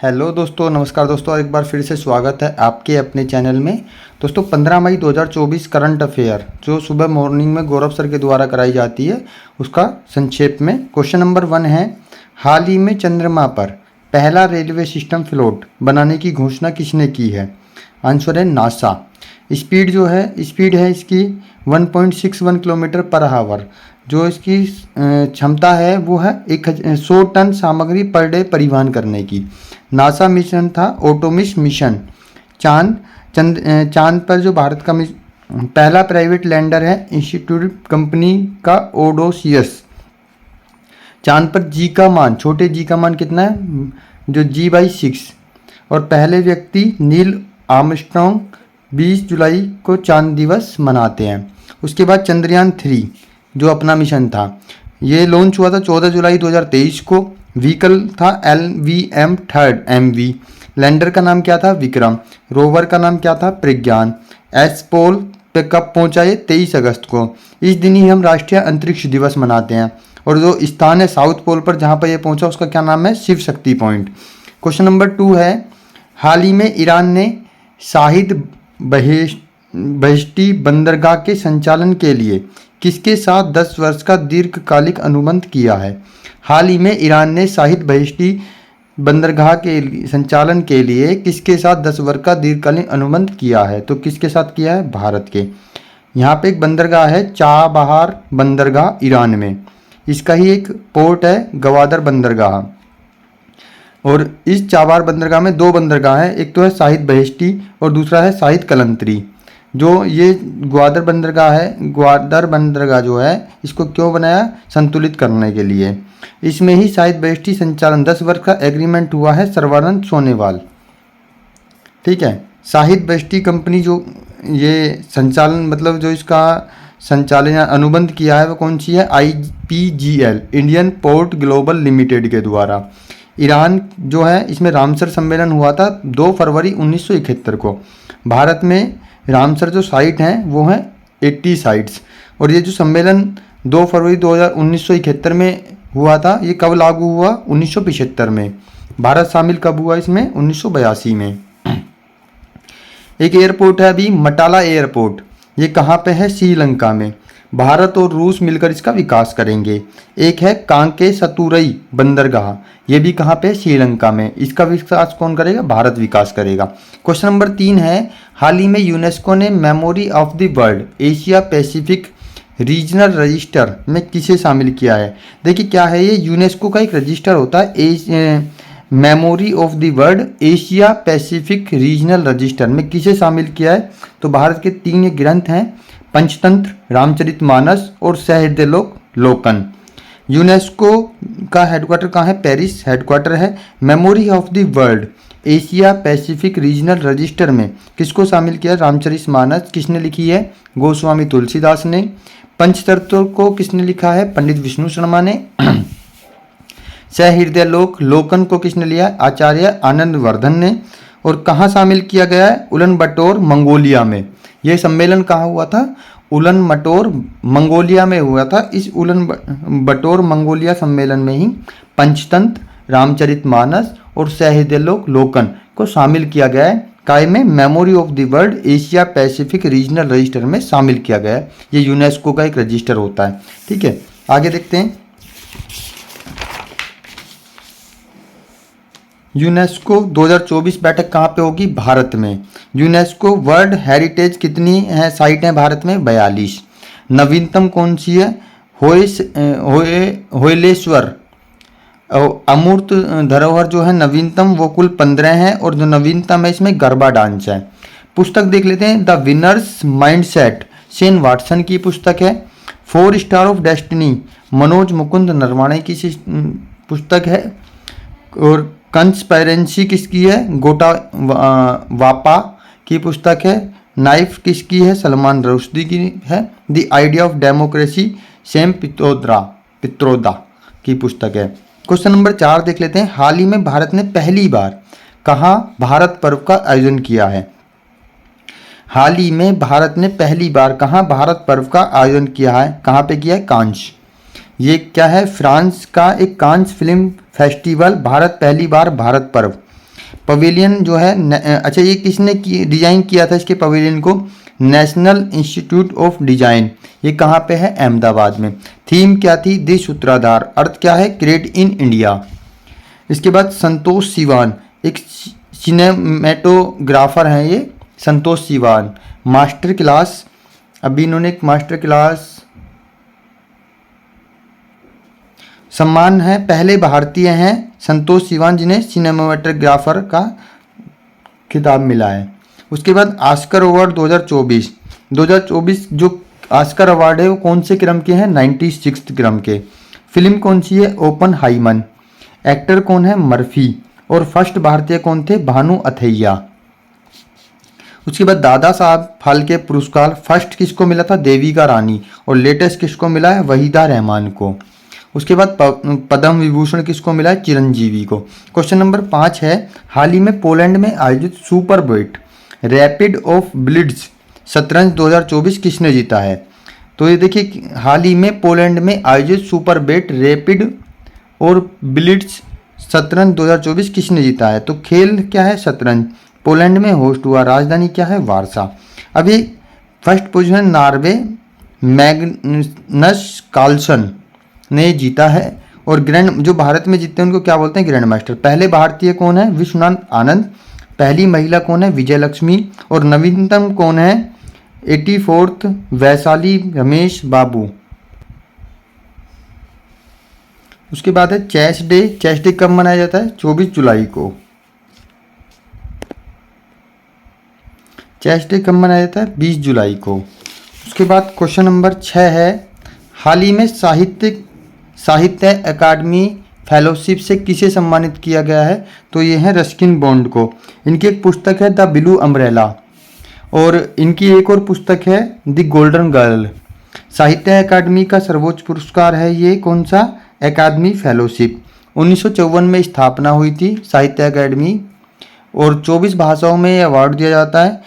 Hello दोस्तों, नमस्कार दोस्तों। एक बार फिर से स्वागत है आपके अपने चैनल में। दोस्तों 15 मई 2024 करंट अफेयर जो सुबह मॉर्निंग में गौरव सर के द्वारा कराई जाती है, उसका संक्षेप में क्वेश्चन नंबर 1 है, हाल ही में चंद्रमा पर पहला रेलवे सिस्टम फ्लोट बनाने की घोषणा किसने की है? आंसर है नासा। स्पीड है इसकी 1.61 किलोमीटर पर आवर। जो इसकी क्षमता है वो है 100 टन सामग्री पर डे परिवहन करने की। नासा मिशन था ओटोमिस मिशन। चांद पर जो भारत का पहला प्राइवेट लैंडर है इंस्टीट्यूट कंपनी का ओडोसियस। चांद पर जी का मान, छोटे जी का मान कितना है? जो G/6। और पहले व्यक्ति नील आर्मस्ट्रॉन्ग 20 जुलाई को चांद दिवस मनाते हैं। उसके बाद चंद्रयान 3 जो अपना मिशन था, ये लॉन्च हुआ था 14 जुलाई 2023 को। व्हीकल था LVM-3 लैंडर का नाम क्या था? विक्रम। रोवर का नाम क्या था? प्रज्ञान। एस पोल पे कब पहुंचा? ये 23 अगस्त को। इस दिन ही हम राष्ट्रीय अंतरिक्ष दिवस मनाते हैं। और जो स्थान है साउथ पोल पर जहां पर ये पहुंचा, उसका क्या नाम है? Shiv Shakti point. Question number 2 है, हाल ही में ईरान ने शाहिद बहिश्ती बंदरगाह के संचालन के लिए किसके साथ 10 वर्ष का दीर्घकालिक अनुबंध किया है? हाल ही में ईरान ने शाहिद बहिश्ती बंदरगाह के संचालन के लिए किसके साथ 10 वर्ष का दीर्घकालीन अनुबंध किया है? तो किसके साथ किया है? भारत के। यहाँ पे एक बंदरगाह है चाबहार बंदरगाह ईरान में। इसका ही एक पोर्ट है गवादर बंदरगाह। और इस चाबहार बंदरगाह में 2 बंदरगाह हैं, एक तो है शाहिद बहिश्ती और दूसरा है शाहिद कलंतरी। जो ये ग्वादर बंदरगाह जो है, इसको क्यों बनाया? संतुलित करने के लिए। इसमें ही शाहिद बहिश्ती संचालन 10 वर्ष का एग्रीमेंट हुआ है सर्वानंद सोनेवाल। ठीक है। शाहिद बहिश्ती कंपनी जो ये संचालन मतलब जो इसका संचालन या अनुबंध किया है वो कौन सी है? IPGL Indian port global limited के द्वारा। ईरान जो है इसमें रामसर सम्मेलन हुआ था 2 फरवरी 1971 को। भारत में रामसर जो साइट हैं वो हैं 80 साइट्स। और ये जो सम्मेलन 2 फरवरी 1971 में हुआ था, ये कब लागू हुआ? 1975 में। भारत शामिल कब हुआ इसमें? 1982 में। एक एयरपोर्ट है अभी मटाला एयरपोर्ट। ये कहाँ पे है? श्रीलंका में। भारत और रूस मिलकर इसका विकास करेंगे। एक है कांके सतुरई बंदरगाह, ये भी कहाँ पे? श्रीलंका में। इसका विकास कौन करेगा? भारत विकास करेगा। क्वेश्चन नंबर 3 है, हाल ही में यूनेस्को ने memory of the world Asia Pacific regional register में किसे शामिल किया है? देखिए क्या है ये? यूनेस्को का एक रजिस्टर होता है memory of the world Asia Pacific regional register में किसे शामिल किया है? तो भारत के 3 ये ग्रंथ हैं, पंचतंत्र, रामचरितमानस और सहृदयलोक लोकन। यूनेस्को का हेडक्वार्टर कहाँ है? पेरिस हेडक्वार्टर है। Memory of the world Asia Pacific regional register में किसको शामिल किया? रामचरितमानस। किसने लिखी है? गोस्वामी तुलसीदास ने। पंचतंत्र को किसने लिखा है? पंडित विष्णु शर्मा ने। सहृदयलोक लोकन को किसने लिया? आचार्य आनंद वर्धन ने। और कहाँ शामिल किया गया है? उलन-बटोर मंगोलिया में। यह सम्मेलन कहाँ हुआ था? उलन-बटोर मंगोलिया में हुआ था। इस उलन-बटोर मंगोलिया सम्मेलन में ही पंचतंत्र, रामचरितमानस और सहृदयलोक लोकन को शामिल किया गया है। काय में? Memory of the world Asia Pacific regional register में शामिल किया गया है। ये यूनेस्को का एक रजिस्टर होता है। ठीक है, आगे देखते हैं। यूनेस्को 2024 बैठक कहाँ पे होगी? भारत में। यूनेस्को वर्ल्ड हेरिटेज कितनी है साइट है भारत में? 42। नवीनतम कौन सी है? होयलेश्वर अमूर्त धरोहर जो है नवीनतम वो कुल 15 है। और जो नवीनतम है इसमें गरबा डांस है। पुस्तक देख लेते हैं। The winners mindset Shane Watson की पुस्तक है। 4 star of destiny Manoj Mukund Naravane की पुस्तक है। और कंस्पायरेंसी किसकी है? गोटा वापा की पुस्तक है। नाइफ किसकी है? सलमान रुश्दी की है। The idea of democracy Sam Pitroda की पुस्तक है। क्वेश्चन नंबर 4 देख लेते हैं। हाल ही में भारत ने पहली बार कहाँ भारत पर्व का आयोजन किया है? हाल ही में भारत ने पहली बार कहाँ भारत पर्व का आयोजन किया है? कहाँ पे किया है? कांस। ये क्या है? फ्रांस का एक कांस फिल्म फेस्टिवल। भारत पहली बार भारत पर्व पवेलियन जो है अच्छा ये किसने डिजाइन किया था इसके पवेलियन को? National institute of design. ये कहाँ पे है? अहमदाबाद में। थीम क्या थी? दे सूत्राधार। अर्थ क्या है? Create in India. इसके बाद संतोष सिवान एक सिनेमेटोग्राफर हैं ये, संतोष सिवान। मास्टर क्लास, अभी इन्होंने एक मास्टर क्लास सम्मान है, पहले भारतीय हैं संतोष सिवान जिन्हें सिनेमेटोग्राफर का खिताब मिला है। उसके बाद ऑस्कर अवार्ड 2024 जो ऑस्कर अवार्ड है वो कौन से क्रम के हैं? 96 क्रम के। फिल्म कौन सी है? ओपनहाइमर। एक्टर कौन है? मर्फी। और फर्स्ट भारतीय कौन थे? भानु अथैया। उसके बाद दादा साहब फाल्के पुरस्कार फर्स्ट किसको मिला था? देविका रानी। और लेटेस्ट किसको मिला है? वहीदा रहमान को। उसके बाद पद्म विभूषण किसको मिला है? चिरंजीवी को। क्वेश्चन नंबर 5 है, हाल ही में पोलैंड में आयोजित Superbet rapid of blitz शतरंज 2024 किसने जीता है? तो ये देखिए हाल ही में पोलैंड में आयोजित सुपर वेट रैपिड और ब्लिट्ज शतरंज 2024 किसने जीता है? तो खेल क्या है? शतरंज। पोलैंड में होस्ट हुआ। राजधानी क्या है? वारसा। अभी first position Norway Magnus Carlsen ने जीता है। और ग्रैंड जो भारत में जीतते हैं उनको क्या बोलते हैं? Grand master. पहले भारतीय कौन है? विश्वनाथ आनंद। पहली महिला कौन है? विजय लक्ष्मी। और नवीनतम कौन है? 84th वैशाली रमेश बाबू। उसके बाद है चेस डे। चेस डे कब मनाया जाता है? 24 जुलाई को। चेस डे कब मनाया जाता है? 20 जुलाई को। उसके बाद क्वेश्चन नंबर 6 है, हाल ही में साहित्य अकादमी फेलोशिप से किसे सम्मानित किया गया है? तो ये है रस्किन बॉन्ड को। इनकी एक पुस्तक है द ब्लू अम्ब्रेला और इनकी एक और पुस्तक है द गोल्डन गर्ल। साहित्य अकादमी का सर्वोच्च पुरस्कार है ये कौन सा? अकादमी फेलोशिप। 1954 में स्थापना हुई थी साहित्य अकादमी और 24 भाषाओं में अवार्ड दिया जाता है।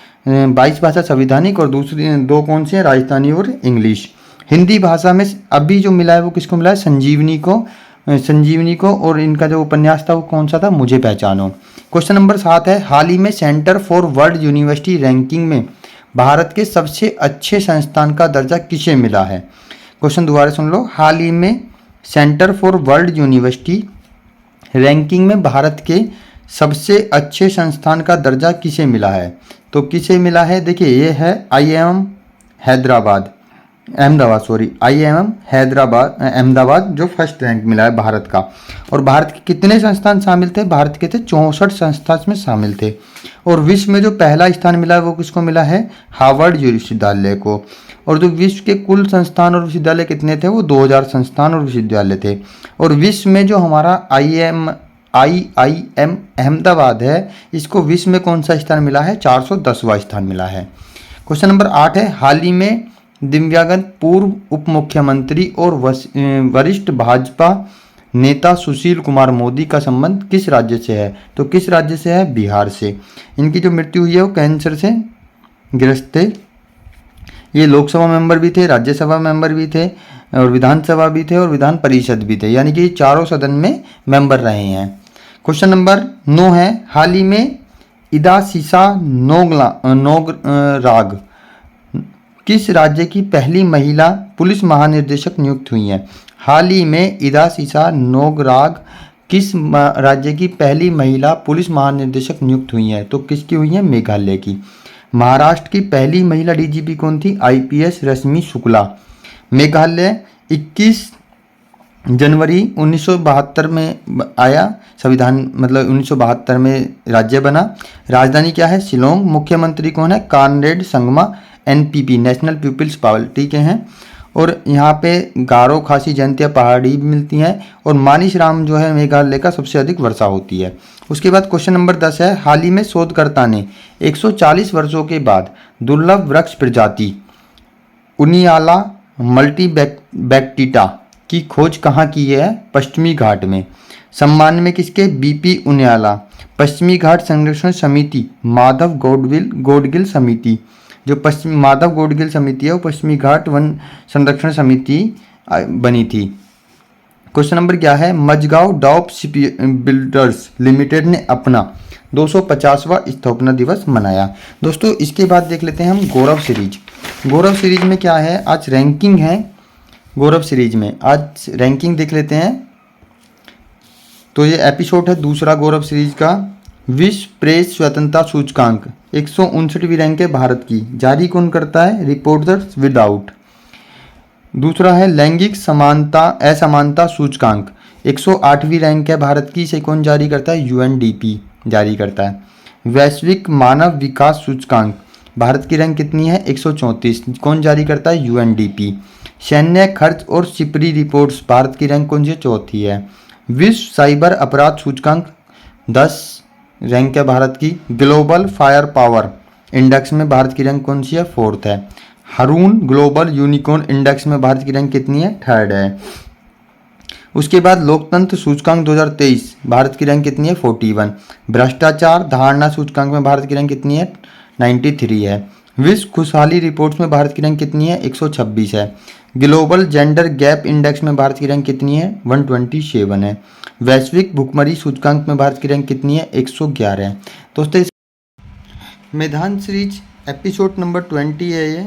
22 भाषा संविधानिक और दूसरी 2 कौन सी है? राजस्थानी और इंग्लिश। हिंदी भाषा में अभी जो मिला है वो किसको मिला है? संजीवनी को। और इनका जो उपन्यास था वो कौन सा था? मुझे पहचानो। क्वेश्चन नंबर 7 है, हाल ही में centre for world university ranking में भारत के सबसे अच्छे संस्थान का दर्जा किसे मिला है? क्वेश्चन दोबारा सुन लो, हाल ही में centre for world university ranking में भारत के सबसे अच्छे संस्थान का दर्जा किसे मिला है? तो किसे मिला है? देखिए ये है IIM अहमदाबाद जो फर्स्ट रैंक मिला है भारत का। और भारत के कितने संस्थान शामिल थे? भारत के थे 64 संस्थान में शामिल थे। और विश्व में जो पहला स्थान मिला है वो किसको मिला है? हार्वर्ड विश्वविद्यालय को। और जो विश्व के कुल संस्थान और विश्वविद्यालय कितने थे? वो 2000 संस्थान और विश्वविद्यालय थे। और विश्व में जो हमारा IIM अहमदाबाद है इसको विश्व में कौन सा स्थान मिला है? 410वां स्थान मिला है। क्वेश्चन नंबर 8 है, हाल ही में दिव्यांगत पूर्व उप मुख्यमंत्री और वरिष्ठ भाजपा नेता सुशील कुमार मोदी का संबंध किस राज्य से है? तो किस राज्य से है? बिहार से। इनकी जो मृत्यु हुई है वो कैंसर से ग्रस्त थे। ये लोकसभा मेंबर भी थे, राज्यसभा मेंबर भी थे और विधानसभा भी थे और विधान परिषद भी थे, यानी कि चारों सदन में मेंबर रहे हैं। क्वेश्चन नंबर 9 है, हाल ही में इदासीसा नोगराग किस राज्य की पहली महिला पुलिस महानिदेशक नियुक्त हुई हैं? हाल ही में इदासीसा नोगराग किस राज्य की पहली महिला पुलिस महानिदेशक नियुक्त हुई हैं? तो किसकी हुई है? मेघालय की। महाराष्ट्र की पहली महिला DGP कौन थी? IPS रश्मि शुक्ला। मेघालय 21 जनवरी 1972 में आया, संविधान मतलब 1972 में राज्य बना। राजधानी क्या है? शिलोंग। मुख्यमंत्री कौन है? Conrad Sangma NPP national people's party के हैं। और यहाँ पे गारो खासी जनतिया पहाड़ी भी मिलती हैं और मानिश राम जो है मेघालय का सबसे अधिक वर्षा होती है। उसके बाद क्वेश्चन नंबर 10 है, हाल ही में शोधकर्ता ने 140 वर्षों के बाद दुर्लभ वृक्ष प्रजाति उनियाला मल्टीबैक्टीटा की खोज कहाँ की है? पश्चिमी घाट में। सम्मान में किसके? BP उनियाला। पश्चिमी घाट संरक्षण समिति माधव गौडगिल समिति, जो माधव गौडगिल समिति है वो पश्चिमी घाट वन संरक्षण समिति बनी थी। क्वेश्चन नंबर क्या है, मजगांव डॉप बिल्डर्स लिमिटेड ने अपना 250वां स्थापना दिवस मनाया। दोस्तों इसके बाद देख लेते हैं हम गौरव सीरीज। गौरव सीरीज में क्या है, आज रैंकिंग है। गौरव सीरीज में आज रैंकिंग देख लेते हैं। तो ये एपिसोड है दूसरा गौरव सीरीज का। विश्व प्रेस स्वतंत्रता सूचकांक 159वीं रैंक है भारत की। जारी कौन करता है, रिपोर्टर्स विदाउट। दूसरा है लैंगिक समानता असमानता सूचकांक 108वीं रैंक है भारत की। इसे कौन जारी करता है, यूएनडीपी जारी करता है। वैश्विक मानव विकास सूचकांक भारत की रैंक कितनी है, 134। कौन जारी करता है, यूएनडीपी। सैन्य खर्च और सिपरी रिपोर्ट्स भारत की रैंक कौन सी है, चौथी है। विश्व साइबर अपराध सूचकांक 10 रैंक है भारत की। ग्लोबल फायर पावर इंडेक्स में भारत की रैंक कौन सी है, फोर्थ है। हारून ग्लोबल यूनिकॉर्न इंडेक्स में भारत की रैंक कितनी है, थर्ड है। उसके बाद लोकतंत्र सूचकांक 2023 भारत की रैंक कितनी है, 41। भ्रष्टाचार धारणा सूचकांक में भारत की रैंक कितनी है, 93 है। विश्व खुशहाली रिपोर्ट्स में भारत की रैंक कितनी है, 126 है। ग्लोबल जेंडर गैप इंडेक्स में भारत की रैंक कितनी है, 127 है। वैश्विक भुखमरी सूचकांक में भारत की रैंक कितनी है, 111 है। दोस्तों मैदान सीरीज एपिसोड नंबर 20 है ये।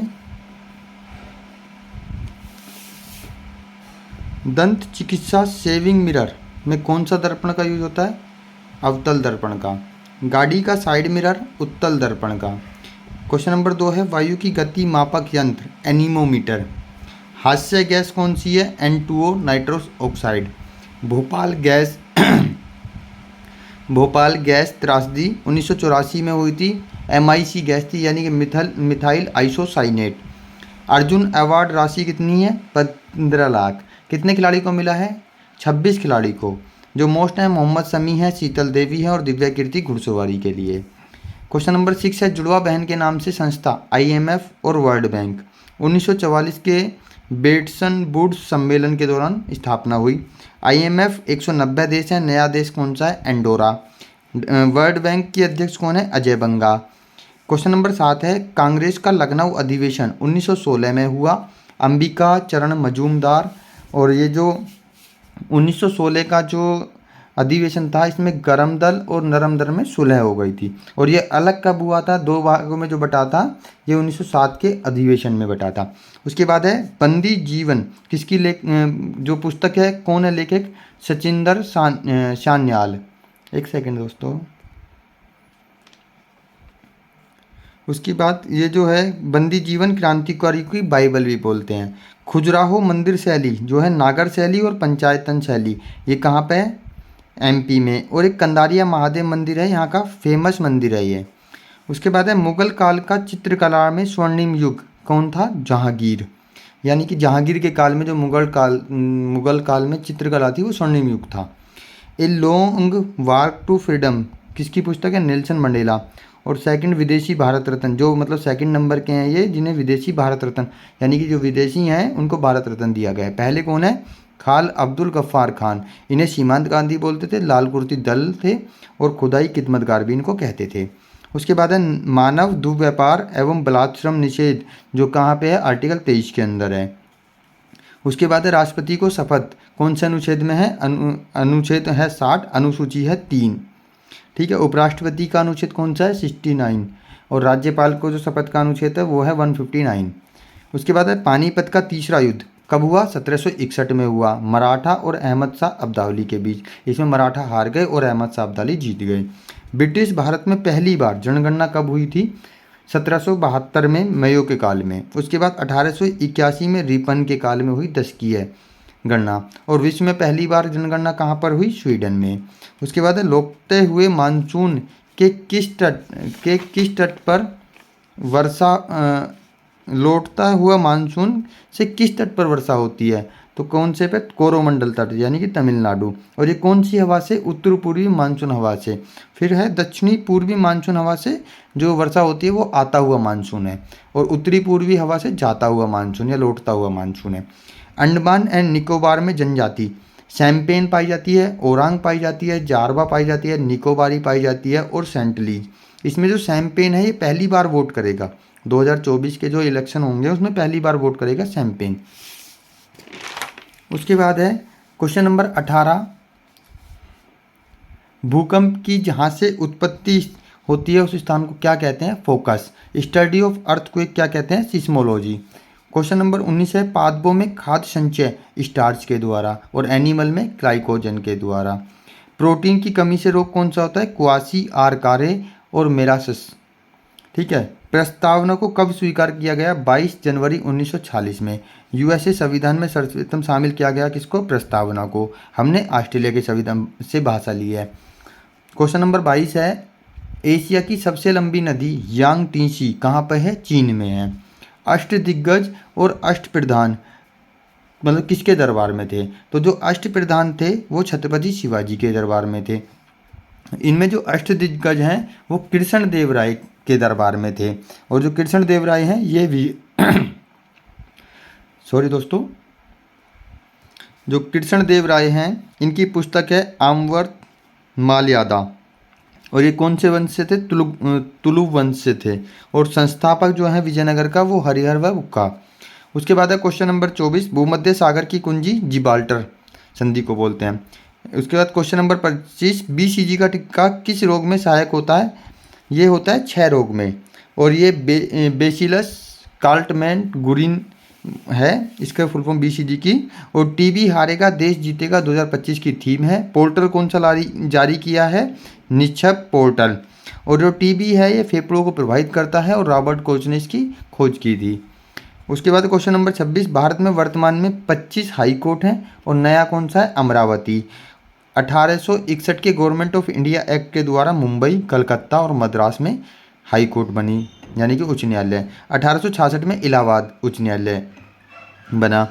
दंत चिकित्सा सेविंग मिरर में कौन सा दर्पण का यूज होता है, अवतल दर्पण का। गाड़ी का साइड मिरर उत्तल दर्पण का। क्वेश्चन नंबर 2 है वायु की गति मापक यंत्र एनीमोमीटर। हास्य गैस कौन सी है, N2O nitrous oxide. Bhopal gas Bhopal gas त्रासदी 1984 में हुई थी। MIC गैस थी यानी कि मिथाइल आइसोसाइनेट। अर्जुन अवार्ड राशि कितनी है, 15 लाख। कितने खिलाड़ी को मिला है, 26 खिलाड़ी को। जो मोस्ट है मोहम्मद शमी है, शीतल देवी है और दिव्या कीर्ति घुड़सवारी के लिए। क्वेश्चन नंबर 6 है जुड़वा बहन के नाम से संस्था IMF और वर्ल्ड बैंक 1944 के बेटसन वुड्स सम्मेलन के दौरान स्थापना हुई। IMF 190 देश है, नया देश कौन सा है, एंडोरा। वर्ल्ड बैंक की अध्यक्ष कौन है, अजय बंगा। क्वेश्चन नंबर 7 है कांग्रेस का लखनऊ अधिवेशन 1916 में हुआ। अंबिका चरण मजूमदार। और ये जो 1916 का जो अधिवेशन था इसमें गरम दल और नरम दल में सुलह हो गई थी। और ये अलग कब हुआ था, 2 भागों में जो बटा था, ये 1907 के अधिवेशन में बटा था। उसके बाद है बंदी जीवन किसकी जो पुस्तक है, कौन है लेखक, सचिंदर सान्याल। एक सेकंड दोस्तों। उसके बाद ये जो है बंदी जीवन क्रांतिकारी की बाइबल भी बोलते हैं। खजुराहो मंदिर शैली जो है नागर शैली और पंचायतन शैली, ये कहाँ पे है, MP में। और एक कंदारिया महादेव मंदिर है, यहाँ का फेमस मंदिर है ये। उसके बाद है मुगल काल का चित्रकला में स्वर्णिम युग कौन था, जहांगीर। यानी कि जहांगीर के काल में जो मुगल काल में चित्रकला थी वो स्वर्णिम युग था। A long walk to freedom किसकी पुस्तक है, नेल्सन मंडेला। और सेकंड विदेशी भारत रत्न जो मतलब सेकंड नंबर के हैं ये, जिन्हें विदेशी भारत रत्न यानी कि जो विदेशी हैं उनको भारत रत्न दिया गया है। पहले कौन है, खाल अब्दुल गफ्फार खान। इन्हें सीमांत गांधी बोलते थे, लाल कुर्ती दल थे और खुदाई खिदमतगार भी इनको कहते थे। उसके बाद है मानव दुर्व्यापार एवं बलात्श्रम निषेध जो कहाँ पे है, आर्टिकल 23 के अंदर है। उसके बाद है राष्ट्रपति को शपथ कौन से अनुच्छेद में है, अनुच्छेद है 60, अनुसूची है 3। ठीक है। उपराष्ट्रपति का अनुच्छेद कौन सा है, 69। और राज्यपाल को जो शपथ का अनुच्छेद है वो है 159। उसके बाद है पानीपत का तीसरा युद्ध कब हुआ, 1761 में हुआ, मराठा और अहमद शाह अब्दाली के बीच। इसमें मराठा हार गए और अहमद शाह अब्दाली जीत गए। ब्रिटिश भारत में पहली बार जनगणना कब हुई थी, 1772 में मेयो के काल में। उसके बाद 1881 में रिपन के काल में हुई दशकीय गणना। और विश्व में पहली बार जनगणना कहाँ पर हुई, स्वीडन में। उसके बाद है लौटते हुए मानसून के किस तट पर वर्षा लौटता हुआ मानसून से किस तट पर वर्षा होती है, तो कौन से पे, कोरोमंडल तट यानी कि तमिलनाडु। और ये कौन सी हवा से, उत्तर पूर्वी मानसून हवा से। फिर है दक्षिणी पूर्वी मानसून हवा से जो वर्षा होती है वो आता हुआ मानसून है। और उत्तरी पूर्वी हवा से जाता हुआ मानसून या लौटता हुआ मानसून है। अंडमान एंड निकोबार में जनजाति शैम्पेन पाई जाती है, ओरांग पाई जाती है, जारवा पाई जाती है, निकोबारी पाई जाती है और सेंटलीज। इसमें जो शैम्पेन है ये पहली बार वोट करेगा, 2024 के जो इलेक्शन होंगे उसमें पहली बार वोट करेगा शैम्पेन। उसके बाद है क्वेश्चन नंबर 18 भूकंप की जहाँ से उत्पत्ति होती है उस स्थान को क्या कहते हैं? फोकस। स्टडी ऑफ अर्थक्वेक क्या कहते हैं? सिस्मोलॉजी। क्वेश्चन नंबर 19 है, पादपों में खाद्य संचय स्टार्च के द्वारा और एनिमल में ग्लाइकोजन के द्वारा। प्रोटीन की कमी से रोग कौन सा होता है? क्वासी आर्कारे और मेरासस। ठीक है। प्रस्तावना को कब स्वीकार किया गया? 22 जनवरी 1946 में। यूएसए संविधान में सर्वप्रथम शामिल किया गया किसको? प्रस्तावना को। हमने ऑस्ट्रेलिया के संविधान से भाषा ली है। क्वेश्चन नंबर 22 है, एशिया की सबसे लंबी नदी यांग टीसी कहाँ पर है? चीन में है। अष्टदिग्गज और अष्टप्रधान मतलब किसके दरबार में थे? तो जो अष्टप्रधान थे वो छत्रपति शिवाजी के दरबार में थे। इनमें जो अष्टदिग्गज हैं वो कृष्ण देव राय के दरबार में थे, और जो कृष्ण देव राय हैं ये भी सॉरी दोस्तों, जो कृष्ण देव राय हैं इनकी पुस्तक है आमवर्त माल्यादा, और ये कौन से वंश से थे? तुलु वंश से थे, और संस्थापक जो है विजयनगर का वो हरिहर व बुक्का। उसके बाद है क्वेश्चन नंबर 24, भूमध्य सागर की कुंजी जिब्राल्टर संधि को बोलते हैं। उसके बाद क्वेश्चन नंबर 25, बीसीजी का टीका किस रोग में सहायक होता है? ये होता है क्षय रोग में, और ये बेसिलस कार्टमैन गुरिन है, इसका फुल फॉर्म बीसीजी की। और टीबी हारेगा देश जीतेगा 2025 की थीम है। पोर्टल कौन सा जारी किया है? निक्षेप पोर्टल। और जो टीबी है ये फेफड़ों को प्रभावित करता है, और रॉबर्ट कोच ने इसकी खोज की थी। उसके बाद क्वेश्चन नंबर 26, भारत में वर्तमान में 25 हाई कोर्ट हैं, और नया कौन सा है? अमरावती। 1861 के गवर्नमेंट ऑफ इंडिया एक्ट के द्वारा मुंबई, कलकत्ता और मद्रास में हाई कोर्ट बनी, यानी कि उच्च न्यायालय। 1866 में इलाहाबाद उच्च न्यायालय बना।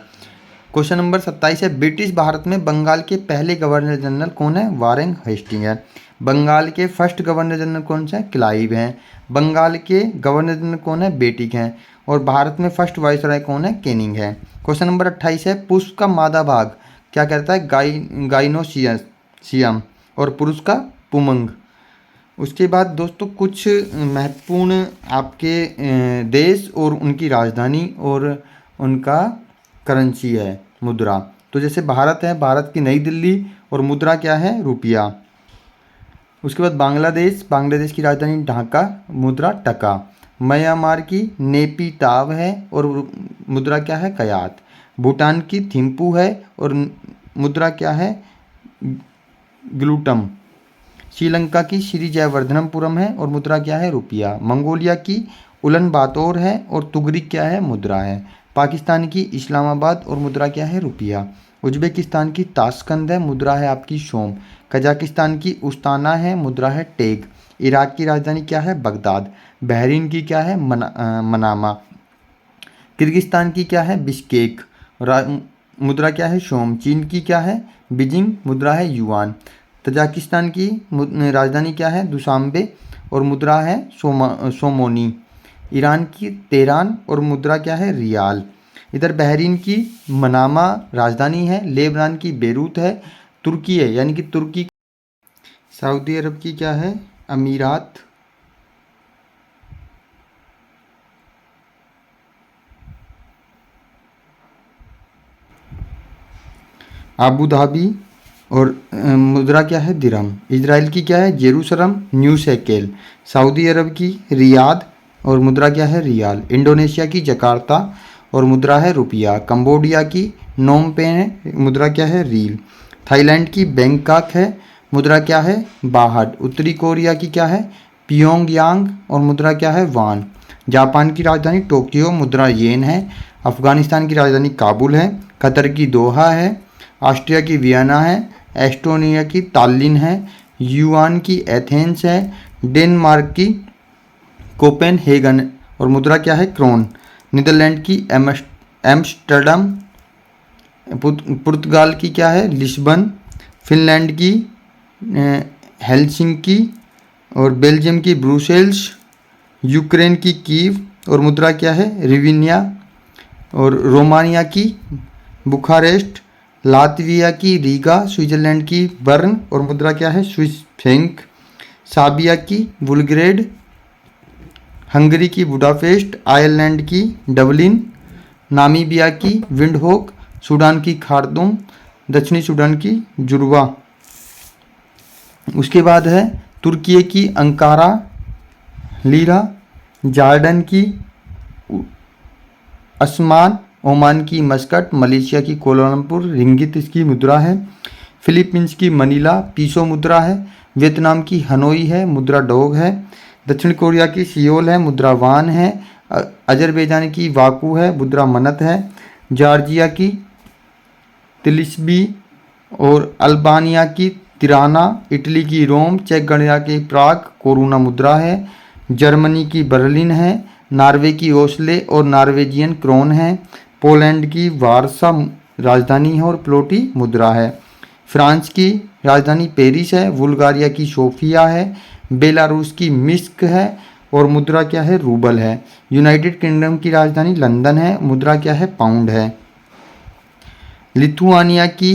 क्वेश्चन नंबर 27 है, ब्रिटिश भारत में बंगाल के पहले गवर्नर जनरल कौन है? वारेन हेस्टिंग है। बंगाल के फर्स्ट गवर्नर जनरल कौन से हैं? क्लाइव हैं। बंगाल के गवर्नर जनरल कौन है? बेटिक हैं। और भारत में फर्स्ट वाइसराय कौन है? कैनिंग है। क्वेश्चन नंबर 28 है, पुष्प का मादा भाग क्या कहता है? गाइनोसियम, और पुरुष का पुमंग। उसके बाद दोस्तों कुछ महत्वपूर्ण आपके देश और उनकी राजधानी और उनका करेंसी है, मुद्रा। तो जैसे भारत है, भारत की नई दिल्ली, और मुद्रा क्या है? रुपया। उसके बाद बांग्लादेश, बांग्लादेश की राजधानी ढाका, मुद्रा टका। म्यांमार की नेपीताव है, और मुद्रा क्या है? कयात। भूटान की थिम्पू है, और मुद्रा क्या है? ग्लूटम। श्रीलंका की श्री जयवर्धनपुरम है, और मुद्रा क्या है? रुपया। मंगोलिया की उलन बातोर है, और तुगरिक क्या है? मुद्रा है। पाकिस्तान की इस्लामाबाद, और मुद्रा क्या है? रुपया। उज्बेकिस्तान की ताशकंद है, मुद्रा है आपकी सोम। कजाकिस्तान की उस्ताना है, मुद्रा है टेग। इराक की राजधानी क्या है? बगदाद। बहरीन की क्या है? मनामा। किर्गिस्तान की क्या है? बिश्केक। मुद्रा क्या है? सोम। चीन की क्या है? बीजिंग, मुद्रा है युआन। तजाकिस्तान की राजधानी क्या है? दुशांबे, और मुद्रा है सोमोनी। ईरान की तेहरान, और मुद्रा क्या है? रियाल। इधर बहरीन की मनामा राजधानी है। लेबनान की बेरूत है। तुर्की है, यानी कि तुर्की। सऊदी अरब की क्या है? अमीरात। आबू धाबी, और मुद्रा क्या है? दिरहम। इजराइल की क्या है? Jerusalem, new shekel. सऊदी अरब की रियाद, और मुद्रा क्या है? रियाल। इंडोनेशिया की जकार्ता, और मुद्रा है रुपया। कंबोडिया की नोम पेन है, मुद्रा क्या है? रील। थाईलैंड की बैंकॉक है, मुद्रा क्या है? बाहट। उत्तरी कोरिया की क्या है? पियोंगयांग, और मुद्रा क्या है? वान। जापान की राजधानी टोक्यो, मुद्रा येन है। अफगानिस्तान की राजधानी काबुल है। कतर की दोहा है। ऑस्ट्रिया की वियना है। एस्टोनिया की ताल्लिन है। युआन की एथेंस है। डेनमार्क की कोपेनहेगन, और मुद्रा क्या है? क्रोन। नीदरलैंड की एम्स्टर्डम। पुर्तगाल की क्या है? लिस्बन। फिनलैंड की हेलसिंकी, और बेल्जियम की ब्रुसेल्स। यूक्रेन की कीव, और मुद्रा क्या है? रिविनिया। और रोमानिया की बुखारेस्ट। लातविया की रीगा। स्विट्जरलैंड की बर्न, और मुद्रा क्या है? Swiss franc. साबिया की वुलग्रेड। हंगरी की बुडापेस्ट। आयरलैंड की डबलिन। नामीबिया की विंडहोक। सूडान की खार्तूम। दक्षिणी सूडान की जुर्वा। उसके बाद है तुर्की की अंकारा लीरा, जॉर्डन की अस्मान, ओमान की मस्कट, मलेशिया की कोलालमपुर रिंगित इसकी मुद्रा है, फिलीपींस की मनीला पीसो मुद्रा है, वियतनाम की हनोई है मुद्रा डोग है, दक्षिण कोरिया की सियोल है मुद्रा वान है, अजरबैजान की वाकू है मुद्रा मनत है, जॉर्जिया की तिलिस्बी और अल्बानिया की तिराना, इटली की रोम, चेक गणराज्य की प्राग कोरोना मुद्रा है, जर्मनी की बर्लिन है, नॉर्वे की ओस्ले और नॉर्वेजियन क्रोन है, पोलैंड की वारसा राजधानी है और प्लोटी मुद्रा है, फ्रांस की राजधानी पेरिस है, बुल्गारिया की सोफिया है, बेलारूस की मिस्क है और मुद्रा क्या है रूबल है, यूनाइटेड किंगडम की राजधानी लंदन है, मुद्रा क्या है पाउंड है, लिथुआनिया की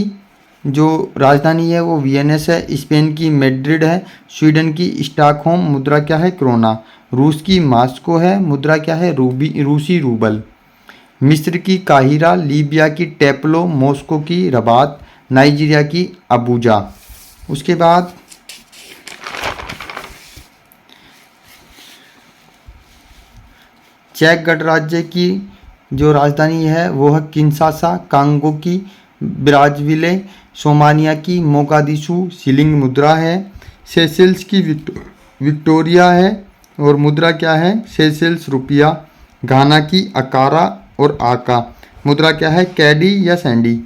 जो राजधानी है वो वियनस है, स्पेन की मैड्रिड है, स्वीडन की स्टॉकहोम, मुद्रा क्या है क्रोना, रूस की मॉस्को है, मुद्रा क्या है रूसी रूबल, मिस्र की काहिरा, लीबिया की टेपलो, मॉस्को की रबात, नाइजीरिया की अबूजा। उसके बाद चेक गणराज्य की जो राजधानी है वो है किंशासा, कांगो की ब्राज़विले, सोमालिया की मोगादिशु शिलिंग मुद्रा है, सेशेल्स की विक्टोरिया है और मुद्रा क्या है सेशेल्स रुपया, घाना की अकारा और आका, मुद्रा क्या है कैडी या सैंडी,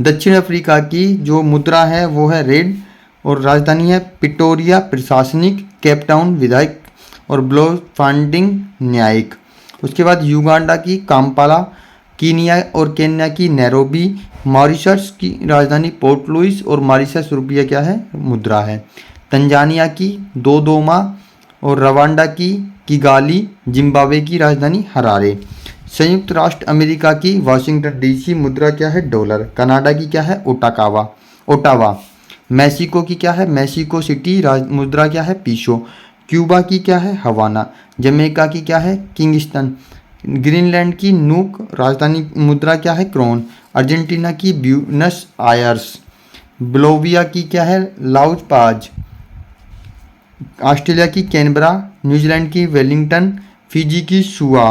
दक्षिण अफ्रीका की जो मुद्रा है वो है रेड और राजधानी है पिटोरिया, प्रशासनिक केपटाउन विधायक और ब्लोफांडिंग न्यायिक। उसके बाद युगांडा की काम्पाला, कीनिया और केन्या की नैरोबी, मॉरिशस की राजधानी पोर्ट लुइस और मॉरिशस रुपया क्या है मुद्रा है, तंजानिया की दोदोमा और रवांडा की किगाली, जिम्बाब्वे की राजधानी हरारे, संयुक्त राष्ट्र अमेरिका की वाशिंगटन डीसी, मुद्रा क्या है डॉलर, कनाडा की क्या है ओटावा, मैक्सिको की क्या है मैक्सिको सिटी, मुद्रा क्या है पीसो, क्यूबा की क्या है हवाना, जमैका की क्या है किंगस्टन, ग्रीनलैंड की नूक, राजधानी मुद्रा क्या है क्रोन, अर्जेंटीना की ब्यूनस आयर्स, बोलिविया की क्या है लाउज पाज, ऑस्ट्रेलिया की कैनबरा, न्यूजीलैंड की वेलिंगटन, फिजी की सुआ।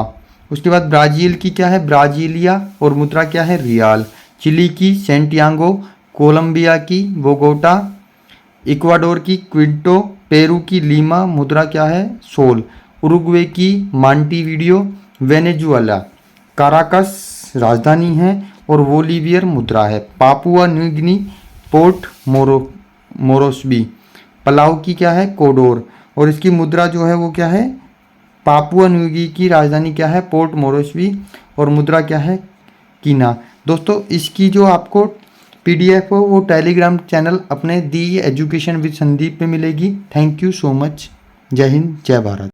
उसके बाद ब्राज़ील की क्या है ब्राज़ीलिया और मुद्रा क्या है रियाल, चिली की सेंटियागो, कोलंबिया की बोगोटा, इक्वाडोर की क्विटो, पेरू की लीमा, मुद्रा क्या है सोल, उरुग्वे की मॉन्टेविडियो, वेनेजुएला काराकस राजधानी है और बोलीवियर मुद्रा है, Papua New Guinea Port Moresby, Palau की क्या है कोडोर और इसकी मुद्रा जो है वो क्या है पापुआ न्यू गिनी की राजधानी क्या है पोर्ट मोरोस्बी और मुद्रा क्या है कीना। दोस्तों इसकी जो आपको PDF हो वो टेलीग्राम चैनल अपने दी एजुकेशन विद संदीप पे मिलेगी। Thank you so much. जय हिंद जय भारत।